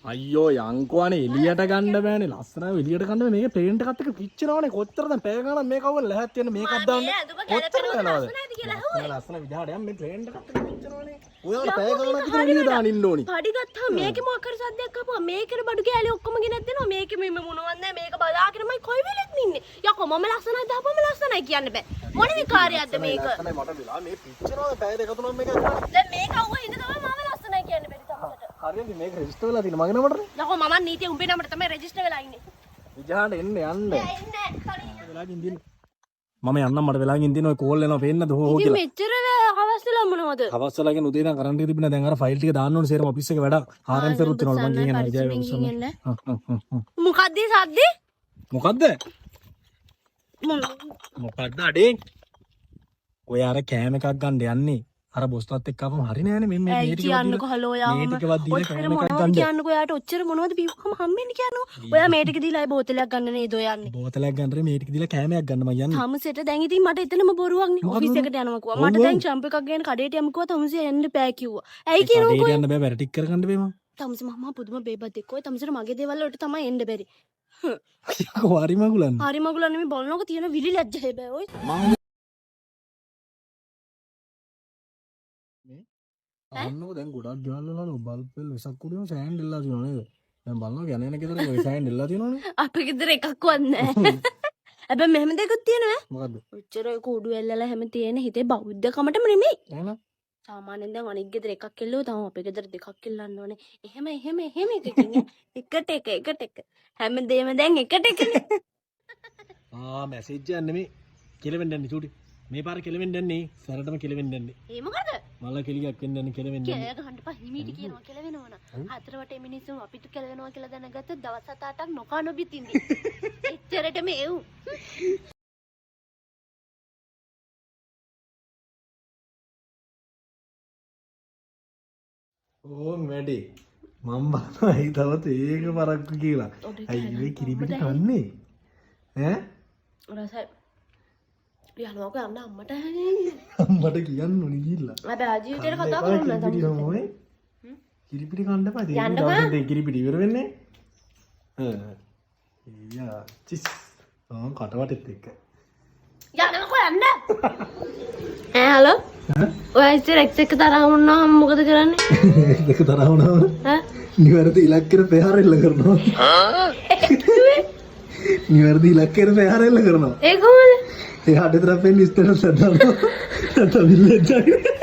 අයියෝ යංකෝනේ එළියට ගන්න බෑනේ ලස්සනව එළියට ගන්න මේක පේන්ට් එකත් එක්ක පිච්චෙනවනේ කොච්චර දැන් පැය ගණන් මේක අවුල් ලැහත් වෙන මේකක් දාන්න කොච්චර යනවද ලස්සන විදිහට යම් මේ පේන්ට් එකත් එක්ක පිච්චෙනවනේ ඔයාලා පැය ගණනක් විතර එළිය දාන්න ඉන්න ඕනි පඩි ගත්තා මේකේ මොකක් හරි සද්දයක් ආපුවා මේකේ බඩු කෑලි ඔක්කොම ගෙනත් දෙනවා මේකේ මේ මොනවත් නැහැ මේක බලාගෙනමයි කොයි වෙලෙත් ඉන්නේ යකෝ මම ලස්සනයි දාපම ලස්සනයි කියන්න බෑ මොන විකාරයක්ද මේක ලස්සනයි මට වෙලා මේ පිච්චෙනවද පැය දෙක තුනක් මේක දැන් මේක අවුව හින්දා තමයි මම ලස්සනයි කියන්න බැරි තමයි හරියට මේක රෙජිස්ටර් වෙලා තියෙන මගේ නමටනේ යකෝ මම නීතිය උඹේ නමට තමයි රෙජිස්ටර් වෙලා ඉන්නේ විජහාට එන්න යන්න එන්නේ වෙලාකින් දින්න මම යන්නම් මට වෙලාකින් දින්න ඔය කෝල් එනවා පේන්නද හෝ ඉතින් කියලා මෙච්චර හවස් වෙලා මොනවද හවස් වෙලා කියන උදේ ඉඳන් කරන්ට් එක තිබුණා දැන් අර ෆයිල් ටික දාන්න ඕනේ සේරම ඔෆිස් එකේ වැඩ ආරෙන් සරුත් වෙනවා මම කියන්නේ ජය මොකද්ද සද්දේ මොකද්ද මොකද්ද අඩේ ඔය අර කෑම එකක් ගන්න යන්නේ අර බොස්ටත් එක්ක ආවම හරි නෑනේ මේ මේ ටික කියන්නකො හලෝ යාම මේ ටිකවත් දීලා කෑම එකක් මොනවද කියන්නකො යාට ඔච්චර මොනවද බිව්වම හම්බෙන්නේ කියන්නකො ඔයා මේ ටික දීලා බෝතලයක් ගන්න නේද ඔය යන්නේ බෝතලයක් ගන්නරේ මේ ටික දීලා කෑමයක් ගන්න මම යන්නේ තමුසෙට දැන් ඉතින් මට එතනම බොරුවක් නේ ඔෆිස් එකට යනවා කිව්වා මට දැන් චම්ප් එකක් ගේන්න කඩේට යමු කිව්වා තමුසේ එන්න බෑ කිව්වා ඇයි කියනකො කඩේට යන්න බෑ වැඩ ටික කරගන්න බෑ මම තමුසේ මම පුදුම බේබත් එක්ක ඔය තමුසේට මගේ දේවල් වලට තමයි එන්න බැරි හරි මගුලන්නේ හරි මගුලන් නෙමෙයි බලනකො තියෙන විලි ලැජ්ජා බෑ ඔය අන්නෝ දැන් ගොඩක් ගෙවල් වල බල්බ් වල වෙසක් කුඩියම සෑන් දෙල්ලා තියෙනවා නේද දැන් බලනවා යන එන ගෙදර ඔය සෑන් දෙල්ලා තියෙනවනේ අපේ ගෙදර එකක්වත් නැහැ හැබැයි මෙහෙම දෙකක් තියෙනවා මොකද්ද ඔච්චර ඔය කූඩු එල්ලලා හැම තියෙන හිතේ බෞද්ධකමටම නෙමෙයි එහෙනම් සාමාන්‍යයෙන් දැන් අනිත් ගෙදර එකක් එල්ලුවා තමයි අපේ ගෙදර දෙකක් එල්ලන්න ඕනේ එහෙම එකකින් එකට එක හැමදේම දැන් එකට එකනේ මැසේජ් එකක් නෙමෙයි කෙලවෙන්න යන්නේ චූටි මේ පාර කෙලවෙන්න යන්නේ සැරටම කෙලවෙන්න යන්නේ ඒ මොකද මල කෙලියක් වෙන්න යන්නේ කෙලවෙන්න යන්නේ කෑ ගහන්න පහ හිමීට කියනවා කෙලවෙනවන හතර වටේ මිනිස්සු අපිට කෙලවෙනවා කියලා දැනගත්ත දවස් 7-8ක් නොකා නොබිත් ඉඳි එච්චරටම එව් ඕන් වැඩි මම බලයි තවත් ඒක පරක්කු කියලා අයි මේ කිරිපිටි කන්නේ ඈ රසයි යනවා යන්න අම්මට අම්මට කියන්න ඕනි ගිහිල්ලා හැබැයි ආජීවිතේට කතා කරන්න තමයි කිරිපිටි කන්න එපා ඉතින් දවසේ කිරිපිටි ඉවර වෙන්නේ යා චිස් කටවටෙත් එක්ක යන්නකෝ යන්න හලෝ ඔය ඉතින් එක්ස් එක තරහ වුණාම මොකද කරන්නේ ඒක තරහ වුණාම නිවැරදි ඉලක්කයට ප්‍රහාර එල්ල කරනවා නිවැරදි ඉලක්කයට ප්‍රහාර එල්ල කරනවා ඒ කොහොමද එයාට විතර පෙන්නේ ස්ටේටස් එකක් දානවා නැත්නම් විල්ලෙජ් එකයි